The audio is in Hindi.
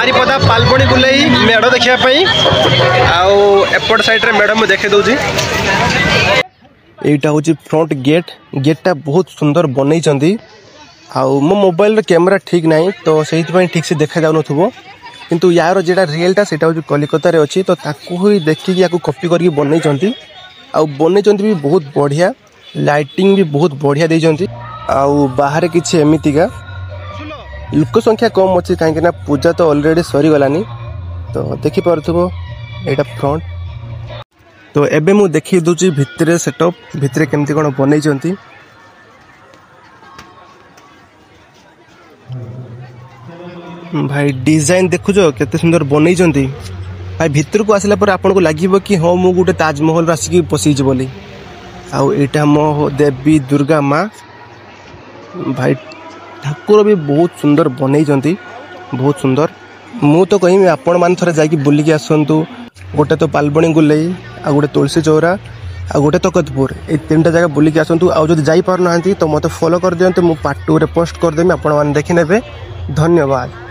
बारिपदा पालबणी बुलाई मेढ़ देखापी आउट साइड मेढ़ मुझे देखे दूसरी यहाँ हूँ फ्रंट गेटा बहुत सुंदर बनई मो मोबाइल कैमेरा ठीक ना तो से ठीक से देखा जाऊन किंतु यार जेटा रियलटा से कलिकतार अच्छी तो ही देखिए या कॉपी करके बनई बनई भी बहुत बढ़िया लाइटिंग भी बहुत बढ़िया देइचंती बाहर किसी एमतीका लोक संख्या कम अच्छी कहीं पूजा तो ऑलरेडी सरी गलानी तो देखि पारथुबो एटा फ्रंट तो एबे मु देखि दूची भितरे सेटअप भितरे केमती कोन बनई भाई डिजाइन देखुज केते सुंदर बनई भाई भितर को आसला पर आपन को लागिबो कि हां मु गुटे ताजमहल आसिकी पसीज बोली आउटा मो देवी दुर्गा माँ भाई ठाकुर भी बहुत सुंदर बनई बहुत सुंदर मु तो कहीं आपण मान थरे जाकि बुलिकी आसतु गोटे तो पालबणी गुलई आ गोटे तुलसी चौरा आ गोटे तकतपुर ये तीनटा जगह बुलिकी आसतु आदि जापार ना तो मत फॉलो कर दियंतु मु पार्ट 2 रे पोस्ट करदेमी आपण मान देखि नेबे धन्यवाद।